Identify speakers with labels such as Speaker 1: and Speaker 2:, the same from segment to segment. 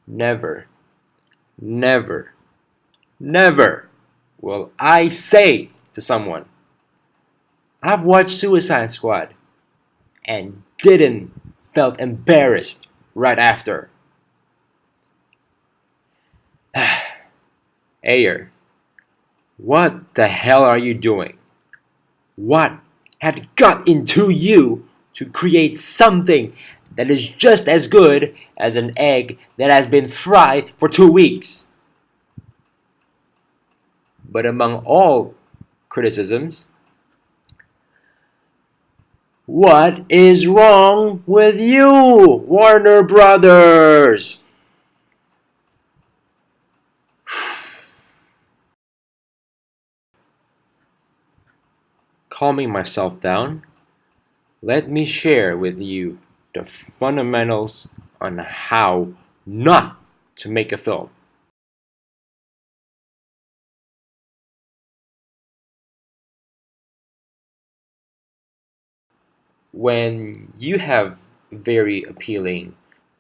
Speaker 1: Never, never, never will I say to someone, I've watched Suicide Squad and didn't felt embarrassed right after. Ayer, what the hell are you doing? What had got into you to create something that is just as good as an egg that has been fried for 2 weeks? But among all criticisms, what is wrong with you, Warner Brothers? Calming myself down, let me share with you the fundamentals on how not to make a film. When you have very appealing,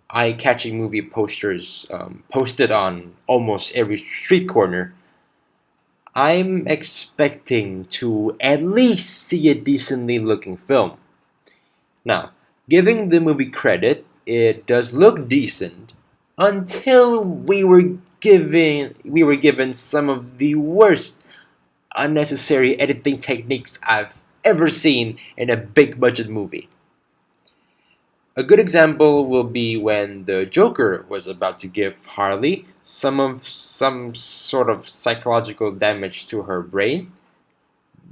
Speaker 1: eye-catching movie posters posted on almost every street corner, I'm expecting to at least see a decently looking film. Now, giving the movie credit, it does look decent until we were given some of the worst unnecessary editing techniques I've ever seen in a big budget movie. A good example will be when the Joker was about to give Harley some sort of psychological damage to her brain.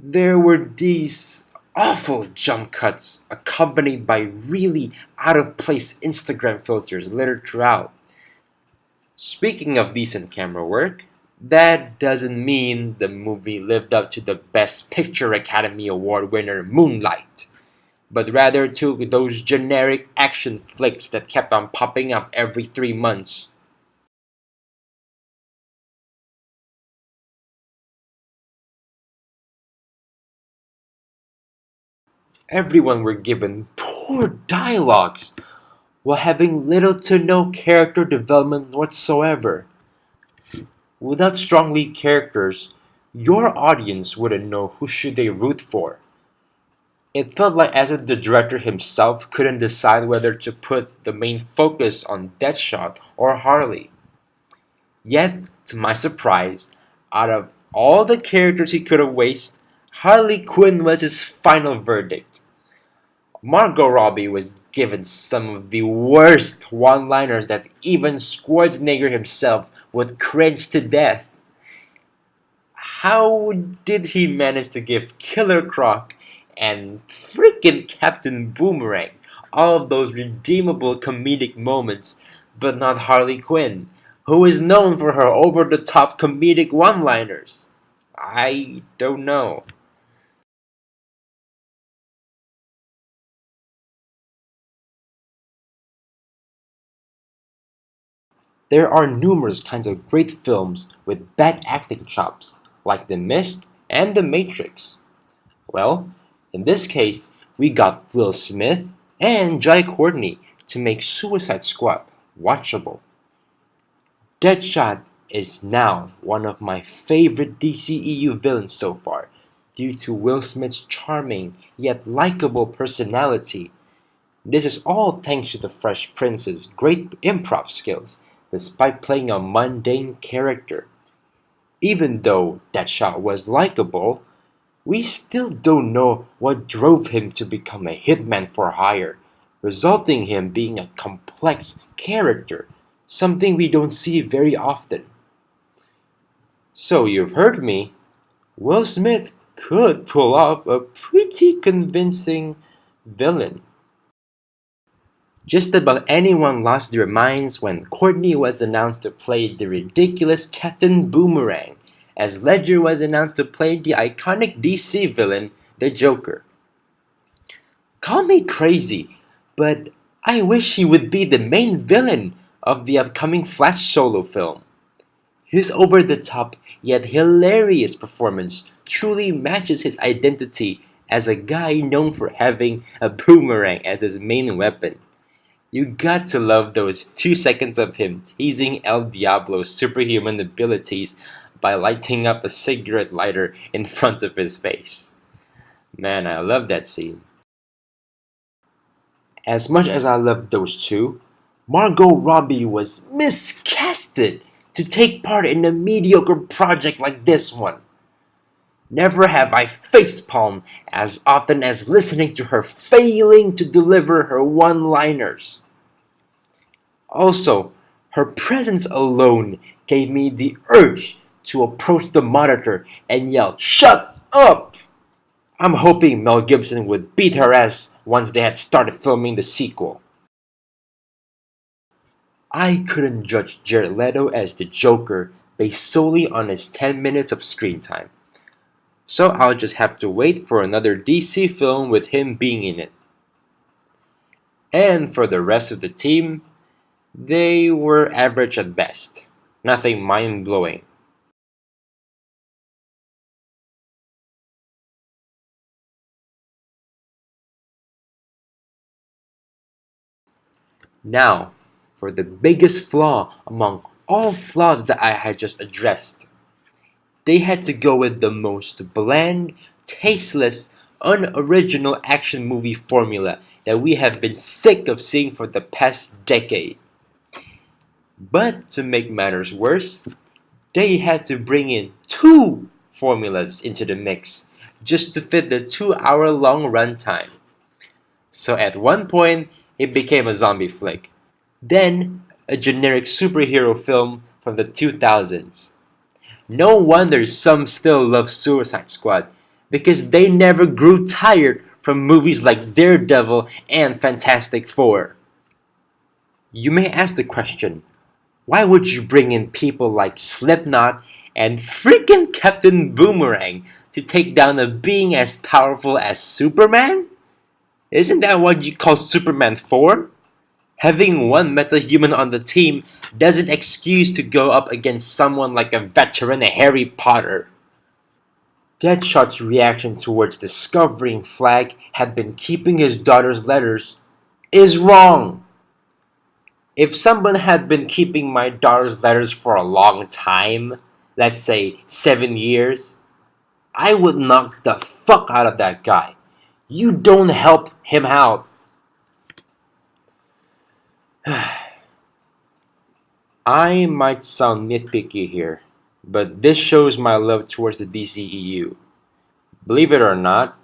Speaker 1: There were these awful jump cuts accompanied by really out of place Instagram filters littered throughout. Speaking of decent camera work, that doesn't mean the movie lived up to the Best Picture Academy Award winner Moonlight, but rather to those generic action flicks that kept on popping up every 3 months. Everyone were given poor dialogues while having little to no character development whatsoever. Without strong lead characters, your audience wouldn't know who should they root for. It felt like as if the director himself couldn't decide whether to put the main focus on Deadshot or Harley. Yet, to my surprise, out of all the characters he could have wasted, Harley Quinn was his final verdict. Margot Robbie was given some of the worst one-liners that even Schwarzenegger himself would cringe to death. How did he manage to give Killer Croc and freaking Captain Boomerang all of those redeemable comedic moments, but not Harley Quinn, who is known for her over-the-top comedic one-liners? I don't know. There are numerous kinds of great films with bad acting chops, like The Mist and The Matrix. Well, in this case, we got Will Smith and Jai Courtney to make Suicide Squad watchable. Deadshot is now one of my favorite DCEU villains so far, due to Will Smith's charming yet likable personality. This is all thanks to the Fresh Prince's great improv skills, despite playing a mundane character. Even though Deadshot was likable, we still don't know what drove him to become a hitman for hire, resulting him being a complex character, something we don't see very often. So you've heard me. Will Smith could pull off a pretty convincing villain. Just about anyone lost their minds when Courtney was announced to play the ridiculous Captain Boomerang, as Ledger was announced to play the iconic DC villain, the Joker. Call me crazy, but I wish he would be the main villain of the upcoming Flash solo film. His over the top yet hilarious performance truly matches his identity as a guy known for having a boomerang as his main weapon. You got to love those few seconds of him teasing El Diablo's superhuman abilities by lighting up a cigarette lighter in front of his face. Man, I love that scene. As much as I love those two, Margot Robbie was miscasted to take part in a mediocre project like this one. Never have I facepalmed as often as listening to her failing to deliver her one-liners. Also, her presence alone gave me the urge to approach the monitor and yell, "Shut up!" I'm hoping Mel Gibson would beat her ass once they had started filming the sequel. I couldn't judge Jared Leto as the Joker based solely on his 10 minutes of screen time. So I'll just have to wait for another DC film with him being in it. And for the rest of the team, they were average at best. Nothing mind-blowing. Now, for the biggest flaw among all flaws that I had just addressed. They had to go with the most bland, tasteless, unoriginal action movie formula that we have been sick of seeing for the past decade. But to make matters worse, they had to bring in two formulas into the mix just to fit the 2 hour long runtime. So at one point, it became a zombie flick, then a generic superhero film from the 2000s. No wonder some still love Suicide Squad, because they never grew tired from movies like Daredevil and Fantastic Four. You may ask the question, why would you bring in people like Slipknot and freaking Captain Boomerang to take down a being as powerful as Superman? Isn't that what you call Superman 4? Having one metahuman on the team doesn't excuse to go up against someone like a veteran Harry Potter. Deadshot's reaction towards discovering Flag had been keeping his daughter's letters is wrong. If someone had been keeping my daughter's letters for a long time, let's say 7 years, I would knock the fuck out of that guy. You don't help him out. I might sound nitpicky here, but this shows my love towards the DCEU. Believe it or not,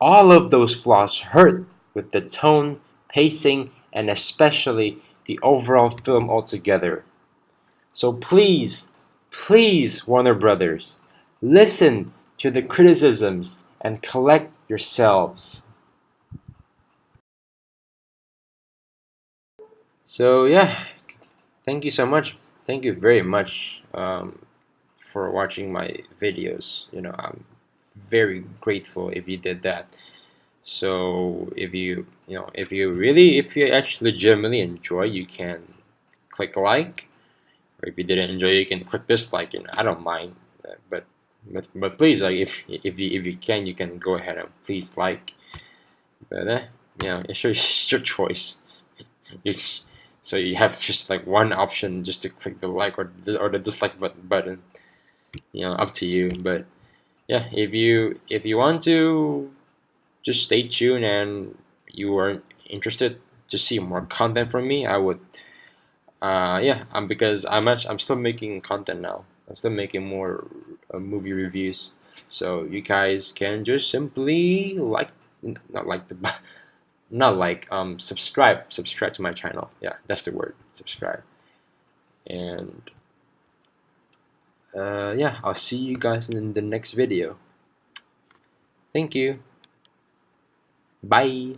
Speaker 1: all of those flaws hurt with the tone, pacing, and especially the overall film altogether. So please, please, Warner Brothers, listen to the criticisms and collect yourselves. So yeah, thank you so much. Thank you very much for watching my videos. I'm very grateful if you did that. So if you actually legitimately enjoy, you can click like, or if you didn't enjoy, you can click dislike. I don't mind, but please, like if you can, you can go ahead and please like. But it's your choice. You, so you have just like one option, just to click the like or the dislike button. Up to you. But yeah, if you want to, just stay tuned, and you are interested to see more content from me, I would. Yeah, because I'm still making content now. I'm still making more movie reviews, so you guys can just simply like, not like the, not like subscribe to my channel. Yeah, that's the word, subscribe. And yeah, I'll see you guys in the next video. Thank you. Bye.